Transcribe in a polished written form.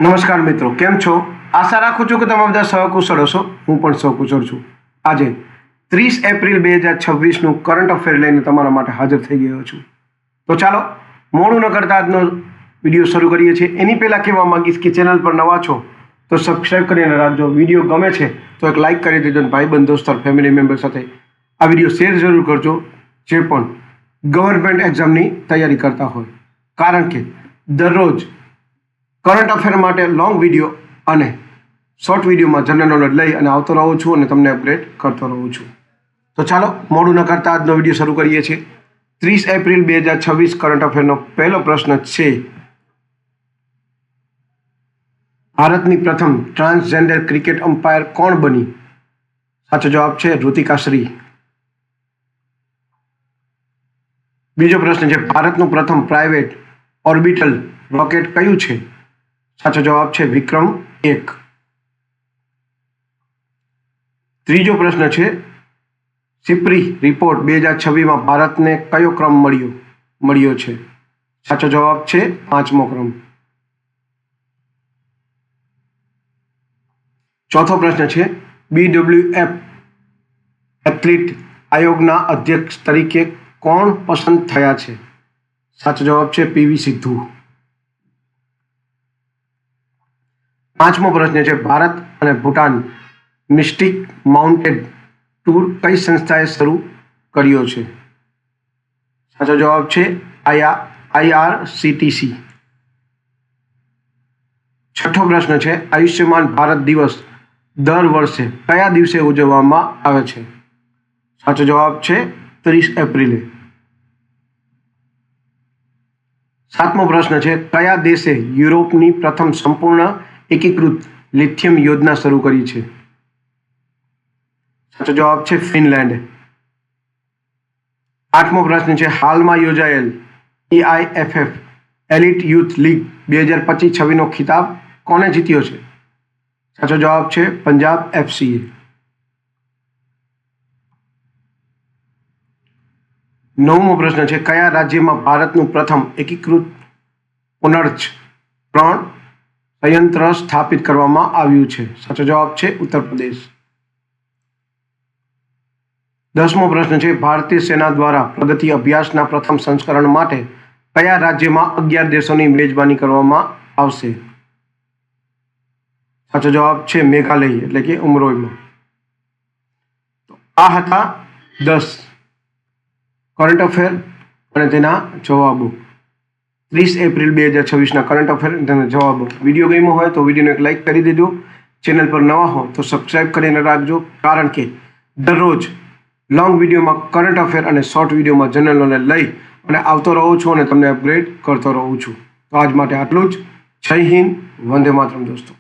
નમસ્કાર મિત્રો, કેમ છો? આશા રાખું છું કે તમે બધા સહકુશળ હશો. હું પણ સહકુશળ છું. આજે 30 એપ્રિલ 2026નું કરંટ અફેર લઈને તમારા માટે હાજર થઈ ગયો છું. તો ચાલો મોડું ન કરતા આજનો વિડીયો શરૂ કરીએ છીએ. એની પહેલાં કહેવા માંગીશ કે ચેનલ પર નવા છો તો સબસ્ક્રાઈબ કરીને રાખજો. વિડીયો ગમે છે તો એક લાઇક કરી દેજો અને ભાઈબંધ દોસ્તો ફેમિલી મેમ્બર સાથે આ વિડીયો શેર જરૂર કરજો, જે પણ ગવર્મેન્ટ એક્ઝામની તૈયારી કરતા હોય. કારણ કે દરરોજ કરંટ અફેર માટે લોંગ વિડીયો અને શોર્ટ વિડીયોમાં જનરલ નોલેજ લઈ અને આવતો રહું છું અને તમને અપડેટ કરતો રહું છું. તો ચાલો મોડું ન કરતા આજનો વિડીયો શરૂ કરીએ છીએ. 30 એપ્રિલ 2026 કરંટ અફેરનો પહેલો પ્રશ્ન છે, ભારતની પ્રથમ ટ્રાન્સજેન્ડર ક્રિકેટ અમ્પાયર કોણ બની? સાચો જવાબ છે ઋતિકા શ્રી. બીજો પ્રશ્ન છે, ભારતનું પ્રથમ પ્રાઇવેટ ઓર્બિટલ રોકેટ કયું છે? સાચો જવાબ છે વિક્રમ 1. ત્રીજો પ્રશ્ન છે, સિપ્રી રિપોર્ટ 2026માં ભારતને કયો ક્રમ મળ્યો છે? સાચો જવાબ છે 5મો ક્રમ. ચોથો પ્રશ્ન છે, BWF એથ્લીટ આયોગના અધ્યક્ષ તરીકે કોણ પસંદ થયા છે? સાચો જવાબ છે PV સિંધુ. 5મો પ્રશ્ન છે, ભારત અને ભૂટાન મિસ્ટિક માઉન્ટેન ટૂર કઈ સંસ્થાએ શરૂ કર્યો છે? સાચો જવાબ છે IRCTC. છઠ્ઠો પ્રશ્ન છે, આયુષ્યમાન ભારત દિવસ દર વર્ષે કયા દિવસે ઉજવવામાં આવે છે? સાચો જવાબ છે 30 એપ્રિલે. 7મો પ્રશ્ન છે, કયા દેશે યુરોપની પ્રથમ સંપૂર્ણ એકીકૃત લિથિયમ યોજના શરૂ કરી છે? સાચો જવાબ છે ફિનલેન્ડ. 8મો પ્રશ્ન છે, હાલમાં યોજાયેલ EIFF એલિટ યુથ લીગ 2025-26નો ખિતાબ કોને જીત્યો છે? સાચો જવાબ છે પંજાબ FC. 9મો પ્રશ્ન છે, કયા રાજ્યમાં ભારતનું પ્રથમ એકીકૃત પુનર્જ 3 સંયંત્ર સ્થાપિત કરવામાં આવ્યું છે? સાચો જવાબ છે ઉત્તર પ્રદેશ. 10મો પ્રશ્ન છે, ભારતીય સેના દ્વારા પ્રગતિ અભ્યાસના પ્રથમ સંસ્કરણ માટે કયા રાજ્યમાં 11 દેશોની મેજબાની કરવામાં આવશે? સાચો જવાબ છે મેઘાલય એટલે કે ઉમરોઈમાં. તો આ હતા 10 કરંટ અફેર અને તેના જવાબો. 30 એપ્રિલ 2026ના કરંટ અફેર અને તેના જવાબો. વિડીયો ગમ્યો હોય તો વિડીયોને એક લાઇક કરી દેજો. ચેનલ પર નવા હો તો સબસ્ક્રાઈબ કરીને રાખજો, કારણ કે દરરોજ લોંગ વિડીયોમાં કરંટ અફેર અને શોર્ટ વિડીયોમાં જનરલ નોલેજ લઈ અને આવતો રહું છું અને તમને અપગ્રેડ કરતો રહું છું. તો આજ માટે આટલું જ. જય હિન્દ, વંદે માતરમ દોસ્તો.